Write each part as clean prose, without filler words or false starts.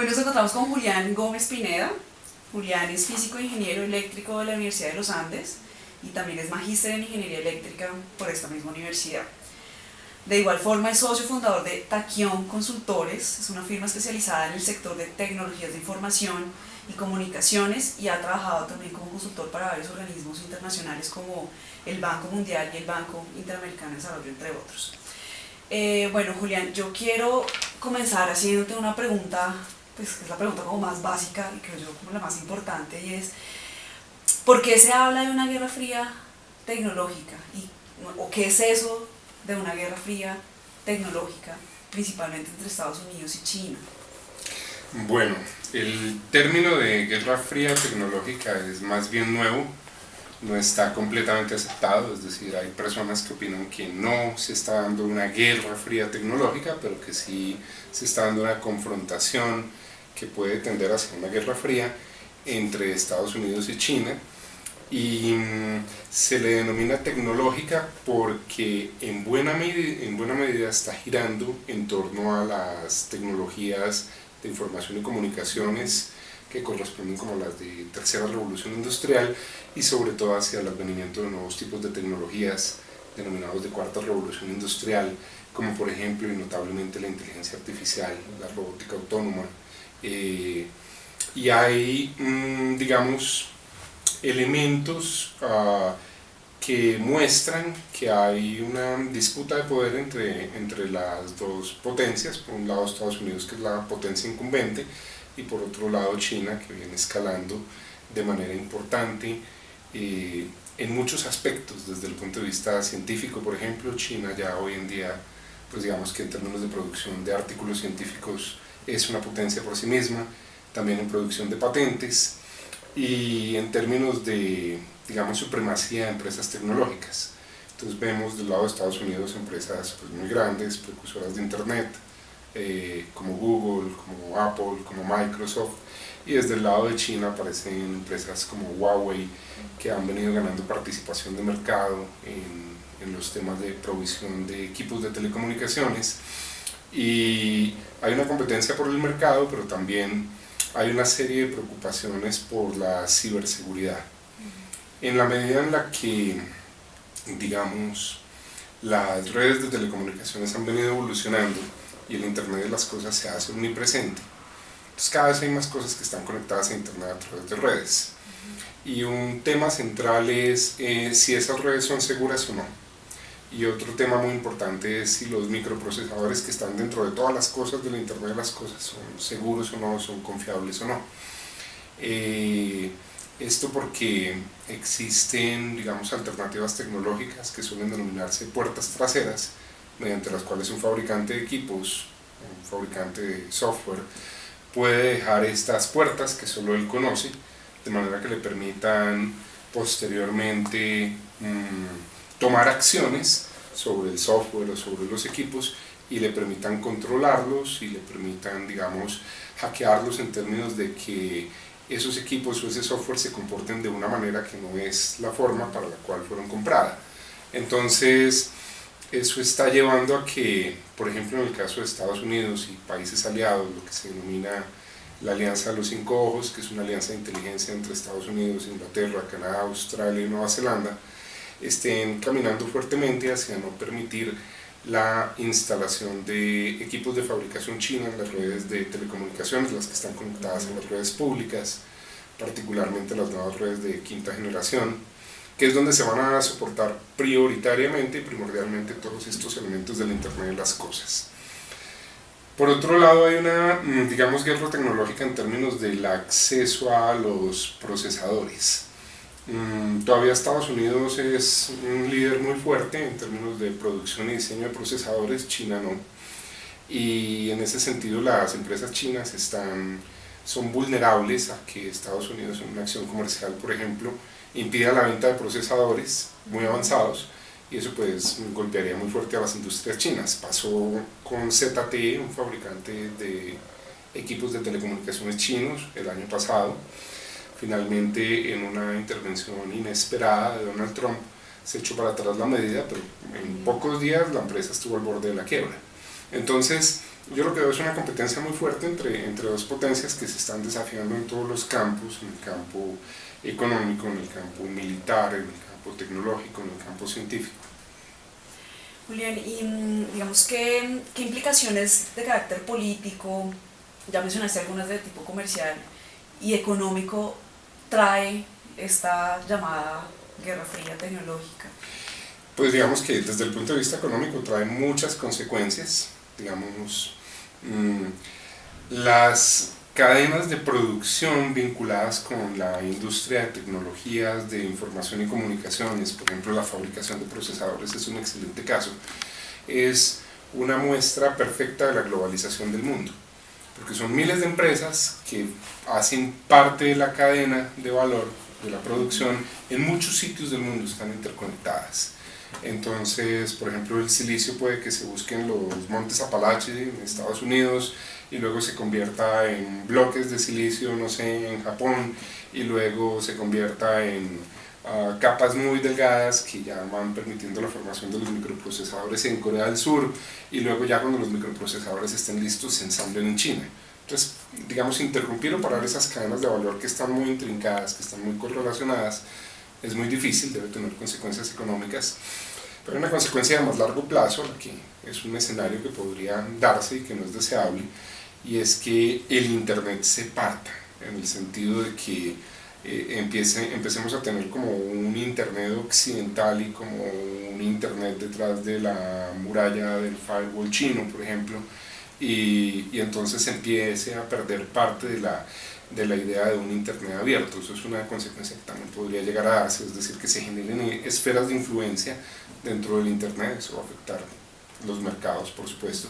Hoy nos encontramos con Julián Gómez Pineda. Julián es físico e ingeniero eléctrico de la Universidad de los Andes y también es magíster en ingeniería eléctrica por esta misma universidad. De igual forma es socio fundador de Tachyon Consultores, es una firma especializada en el sector de tecnologías de información y comunicaciones, y ha trabajado también como consultor para varios organismos internacionales como el Banco Mundial y el Banco Interamericano de Desarrollo, entre otros. Bueno, Julián, yo quiero comenzar haciéndote una pregunta, pues que es la pregunta como más básica y creo yo como la más importante, y es ¿por qué se habla de una guerra fría tecnológica? ¿O qué es eso de una guerra fría tecnológica, principalmente entre Estados Unidos y China? Bueno, el término de guerra fría tecnológica es más bien nuevo, no está completamente aceptado, es decir, hay personas que opinan que no se está dando una guerra fría tecnológica, pero que sí se está dando una confrontación que puede tender hacia una guerra fría entre Estados Unidos y China, y se le denomina tecnológica porque en buena medida está girando en torno a las tecnologías de información y comunicaciones que corresponden como las de tercera revolución industrial, y sobre todo hacia el advenimiento de nuevos tipos de tecnologías denominados de cuarta revolución industrial, como por ejemplo y notablemente la inteligencia artificial, la robótica autónoma, y hay digamos elementos que muestran que hay una disputa de poder entre las dos potencias. Por un lado Estados Unidos, que es la potencia incumbente, y por otro lado China, que viene escalando de manera importante en muchos aspectos. Desde el punto de vista científico, por ejemplo, China ya hoy en día, pues digamos que en términos de producción de artículos científicos es una potencia por sí misma, también en producción de patentes y en términos de, digamos, supremacía de empresas tecnológicas. Entonces vemos del lado de Estados Unidos empresas pues muy grandes, precursoras de Internet, como Google, como Apple, como Microsoft, y desde el lado de China aparecen empresas como Huawei, que han venido ganando participación de mercado en los temas de provisión de equipos de telecomunicaciones, y hay una competencia por el mercado, pero también hay una serie de preocupaciones por la ciberseguridad. En la medida en la que, digamos, las redes de telecomunicaciones han venido evolucionando y el Internet de las cosas se hace omnipresente, entonces cada vez hay más cosas que están conectadas a Internet a través de redes. Y un tema central es si esas redes son seguras o no. Y otro tema muy importante es si los microprocesadores que están dentro de todas las cosas del Internet de las cosas son seguros o no, son confiables o no. Esto porque existen, digamos, alternativas tecnológicas que suelen denominarse puertas traseras, mediante las cuales un fabricante de equipos, un fabricante de software, puede dejar estas puertas que solo él conoce, de manera que le permitan posteriormente tomar acciones sobre el software o sobre los equipos, y le permitan controlarlos y le permitan, digamos, hackearlos en términos de que esos equipos o ese software se comporten de una manera que no es la forma para la cual fueron compradas. Entonces eso está llevando a que, por ejemplo, en el caso de Estados Unidos y países aliados, lo que se denomina la Alianza de los Cinco Ojos, que es una alianza de inteligencia entre Estados Unidos, Inglaterra, Canadá, Australia y Nueva Zelanda, estén caminando fuertemente hacia no permitir la instalación de equipos de fabricación china en las redes de telecomunicaciones, las que están conectadas en las redes públicas, particularmente las nuevas redes de quinta generación, que es donde se van a soportar prioritariamente y primordialmente todos estos elementos del Internet de las cosas. Por otro lado, hay una, digamos, guerra tecnológica en términos del acceso a los procesadores. Todavía Estados Unidos es un líder muy fuerte en términos de producción y diseño de procesadores, China no. Y en ese sentido las empresas chinas son vulnerables a que Estados Unidos en una acción comercial, por ejemplo, impida la venta de procesadores muy avanzados, y eso pues golpearía muy fuerte a las industrias chinas. Pasó con ZTE, un fabricante de equipos de telecomunicaciones chinos, el año pasado. Finalmente, en una intervención inesperada de Donald Trump, se echó para atrás la medida, pero en pocos días la empresa estuvo al borde de la quiebra. Entonces, yo lo que veo es una competencia muy fuerte entre dos potencias que se están desafiando en todos los campos, en el campo económico, en el campo militar, en el campo tecnológico, en el campo científico. Julián, y digamos, ¿qué implicaciones de carácter político, ya mencionaste algunas de tipo comercial y económico, trae esta llamada Guerra Fría tecnológica? Pues digamos que desde el punto de vista económico trae muchas consecuencias, digamos, las cadenas de producción vinculadas con la industria de tecnologías de información y comunicaciones, por ejemplo la fabricación de procesadores es un excelente caso, es una muestra perfecta de la globalización del mundo, porque son miles de empresas que hacen parte de la cadena de valor de la producción en muchos sitios del mundo, están interconectadas. Entonces, por ejemplo, el silicio puede que se busque en los montes Apalache en Estados Unidos y luego se convierta en bloques de silicio, no sé, en Japón, y luego se convierta en capas muy delgadas que ya van permitiendo la formación de los microprocesadores en Corea del Sur, y luego ya cuando los microprocesadores estén listos se ensamblen en China. Entonces, digamos, interrumpir o parar esas cadenas de valor que están muy intrincadas, que están muy correlacionadas, es muy difícil, debe tener consecuencias económicas, pero una consecuencia de más largo plazo, la que es un escenario que podría darse y que no es deseable, y es que el Internet se parta, en el sentido de que empecemos a tener como un Internet occidental y como un Internet detrás de la muralla del firewall chino, por ejemplo, y entonces empiece a perder parte de la idea de un Internet abierto. Eso es una consecuencia que también podría llegar a darse, es decir, que se generen esferas de influencia dentro del Internet. Eso va a afectar los mercados, por supuesto,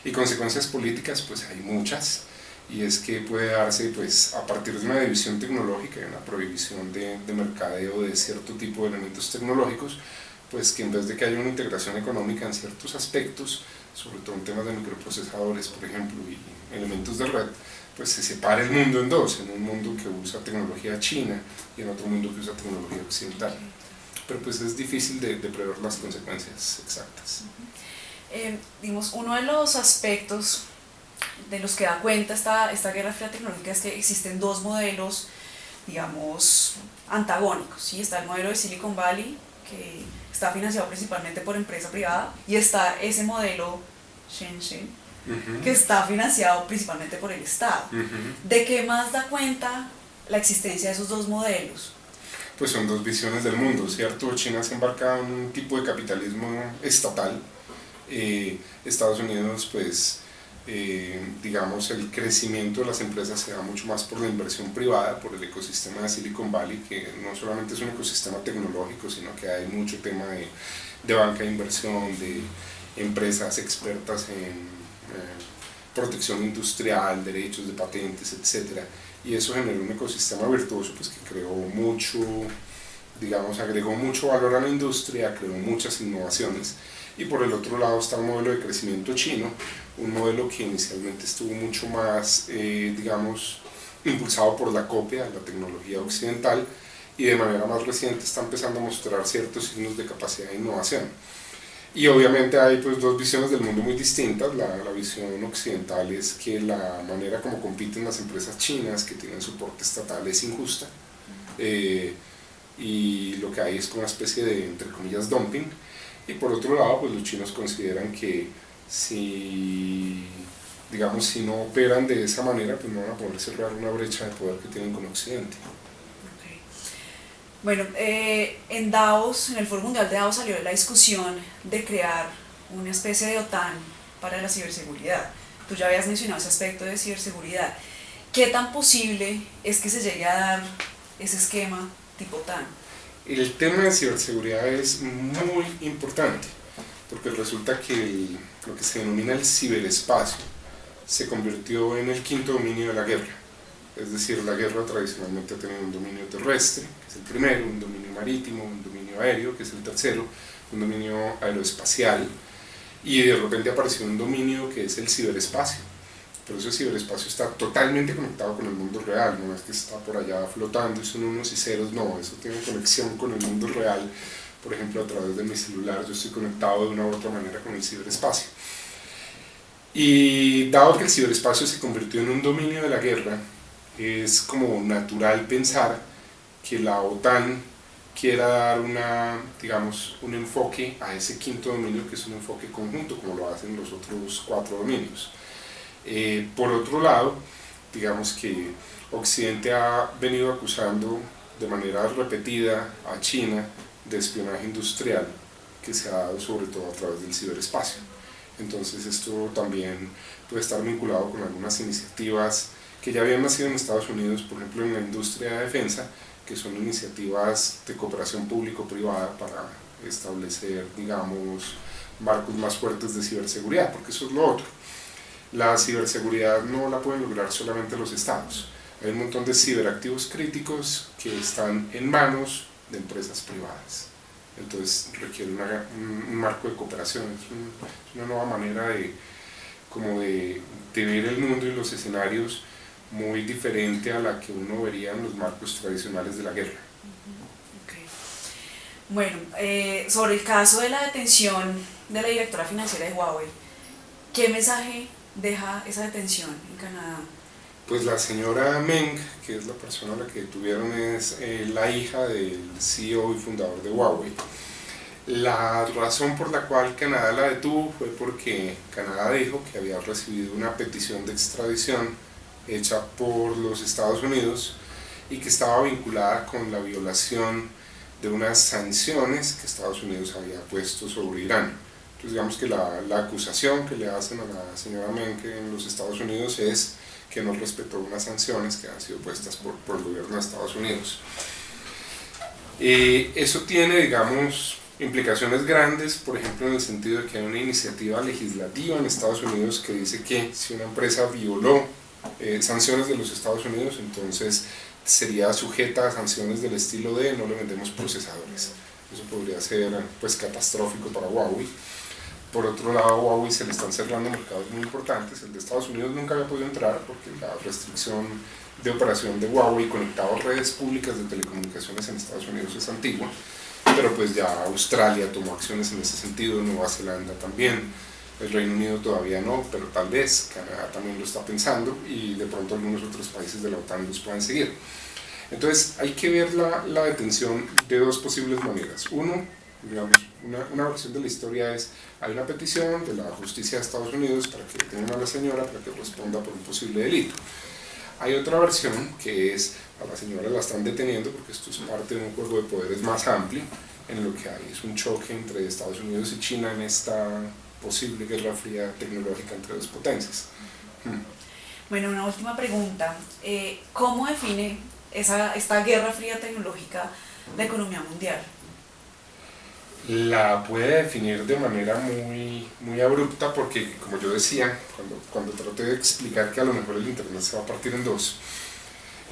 y consecuencias políticas pues hay muchas, y es que puede darse pues a partir de una división tecnológica y una prohibición de mercadeo de cierto tipo de elementos tecnológicos, pues que en vez de que haya una integración económica en ciertos aspectos, sobre todo en temas de microprocesadores, por ejemplo, y elementos de red, pues se separa el mundo en dos, en un mundo que usa tecnología china y en otro mundo que usa tecnología occidental. Pero pues es difícil de prever las consecuencias exactas. Digamos, uno de los aspectos de los que da cuenta esta Guerra Fría tecnológica es que existen dos modelos, digamos, antagónicos, ¿sí? Está el modelo de Silicon Valley, que está financiado principalmente por empresa privada, y está ese modelo Shenzhen, que está financiado principalmente por el Estado. ¿De qué más da cuenta la existencia de esos dos modelos? Pues son dos visiones del mundo, ¿cierto? China se embarca en un tipo de capitalismo estatal, Estados Unidos pues digamos el crecimiento de las empresas se da mucho más por la inversión privada, por el ecosistema de Silicon Valley, que no solamente es un ecosistema tecnológico, sino que hay mucho tema de banca de inversión, de empresas expertas en protección industrial, derechos de patentes, etcétera, y eso generó un ecosistema virtuoso pues, que creó mucho, digamos, agregó mucho valor a la industria, creó muchas innovaciones. Y por el otro lado está el modelo de crecimiento chino, un modelo que inicialmente estuvo mucho más, digamos, impulsado por la copia de la tecnología occidental, y de manera más reciente está empezando a mostrar ciertos signos de capacidad de innovación. Y obviamente hay pues dos visiones del mundo muy distintas. La visión occidental es que la manera como compiten las empresas chinas que tienen soporte estatal es injusta, y lo que hay es como una especie de, entre comillas, dumping. Y por otro lado, pues los chinos consideran que si, digamos, si no operan de esa manera, pues no van a poder cerrar una brecha de poder que tienen con Occidente. Okay. Bueno, en Davos, en el Foro Mundial de Davos salió la discusión de crear una especie de OTAN para la ciberseguridad. Tú ya habías mencionado ese aspecto de ciberseguridad. ¿Qué tan posible es que se llegue a dar ese esquema tipo OTAN? El tema de ciberseguridad es muy importante, porque resulta que lo que se denomina el ciberespacio se convirtió en el quinto dominio de la guerra. Es decir, la guerra tradicionalmente ha tenido un dominio terrestre, que es el primero, un dominio marítimo, un dominio aéreo, que es el tercero, un dominio aeroespacial, y de repente apareció un dominio que es el ciberespacio. Pero ese ciberespacio está totalmente conectado con el mundo real, no es que está por allá flotando y son unos y ceros, no, eso tiene conexión con el mundo real. Por ejemplo, a través de mi celular yo estoy conectado de una u otra manera con el ciberespacio. Y dado que el ciberespacio se convirtió en un dominio de la guerra, es como natural pensar que la OTAN quiera dar digamos, un enfoque a ese quinto dominio, que es un enfoque conjunto, como lo hacen los otros 4 dominios. Por otro lado, digamos que Occidente ha venido acusando de manera repetida a China de espionaje industrial, que se ha dado sobre todo a través del ciberespacio. Entonces esto también puede estar vinculado con algunas iniciativas que ya habían nacido en Estados Unidos, por ejemplo en la industria de defensa, que son iniciativas de cooperación público-privada para establecer, digamos, marcos más fuertes de ciberseguridad, porque eso es lo otro. La ciberseguridad no la pueden lograr solamente los estados. Hay un montón de ciberactivos críticos que están en manos de empresas privadas. Entonces requiere un marco de cooperación, es una nueva manera de ver el mundo y los escenarios muy diferente a la que uno vería en los marcos tradicionales de la guerra. Okay. Bueno, sobre el caso de la detención de la directora financiera de Huawei, ¿qué mensaje deja esa detención en Canadá? Pues la señora Meng, que es la persona a la que detuvieron, es la hija del CEO y fundador de Huawei. La razón por la cual Canadá la detuvo fue porque Canadá dijo que había recibido una petición de extradición hecha por los Estados Unidos y que estaba vinculada con la violación de unas sanciones que Estados Unidos había puesto sobre Irán. Entonces digamos que la acusación que le hacen a la señora Meng en los Estados Unidos es que no respetó unas sanciones que han sido puestas por el gobierno de Estados Unidos. Eso tiene, digamos, implicaciones grandes, por ejemplo en el sentido de que hay una iniciativa legislativa en Estados Unidos que dice que si una empresa violó sanciones de los Estados Unidos, entonces sería sujeta a sanciones del estilo de no le vendemos procesadores. Eso podría ser pues catastrófico para Huawei. Por otro lado, a Huawei se le están cerrando mercados muy importantes. El de Estados Unidos nunca había podido entrar porque la restricción de operación de Huawei conectado a redes públicas de telecomunicaciones en Estados Unidos es antigua, pero pues ya Australia tomó acciones en ese sentido, Nueva Zelanda también, el Reino Unido todavía no, pero tal vez Canadá también lo está pensando y de pronto algunos otros países de la OTAN los puedan seguir. Entonces hay que ver la detención de dos posibles maneras. Uno, digamos, una versión de la historia es, hay una petición de la justicia de Estados Unidos para que detengan a la señora para que responda por un posible delito. Hay otra versión que es, a la señora la están deteniendo porque esto es parte de un juego de poderes más amplio, en lo que hay es un choque entre Estados Unidos y China en esta posible guerra fría tecnológica entre dos potencias. Bueno, una última pregunta. ¿Cómo define esta guerra fría tecnológica la economía mundial? La puede definir de manera muy abrupta porque, como yo decía, cuando traté de explicar que a lo mejor el Internet se va a partir en dos,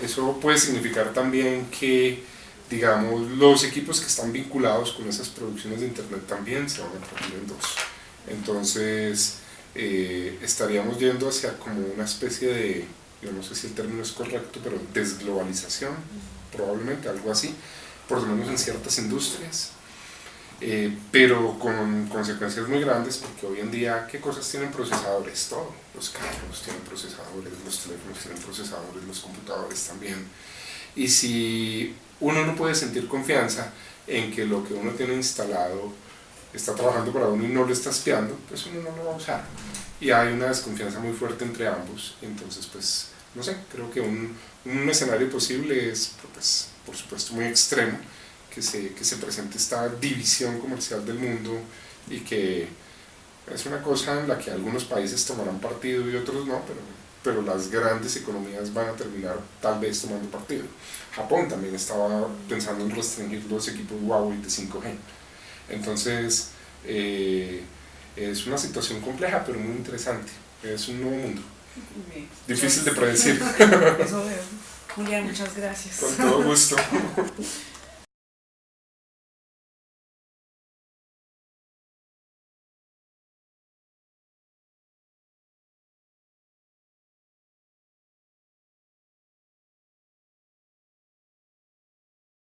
eso puede significar también que, digamos, los equipos que están vinculados con esas producciones de Internet también se van a partir en dos. Entonces, estaríamos yendo hacia como una especie de, yo no sé si el término es correcto, pero desglobalización, probablemente, algo así, por lo menos en ciertas industrias. Pero con consecuencias muy grandes porque hoy en día, ¿qué cosas tienen procesadores? Todo, los carros tienen procesadores, los teléfonos tienen procesadores, los computadores también. Y si uno no puede sentir confianza en que lo que uno tiene instalado está trabajando para uno y no lo está espiando, pues uno no lo va a usar. Y hay una desconfianza muy fuerte entre ambos, entonces pues, no sé, creo que un escenario posible es, pues, por supuesto muy extremo, que se presente esta división comercial del mundo y que es una cosa en la que algunos países tomarán partido y otros no, pero las grandes economías van a terminar tal vez tomando partido. Japón también estaba pensando en restringir los equipos Huawei de 5G. Entonces es una situación compleja pero muy interesante, es un nuevo mundo. Bien. Difícil de predecir. Eso veo. Julián, muchas gracias. Con todo gusto.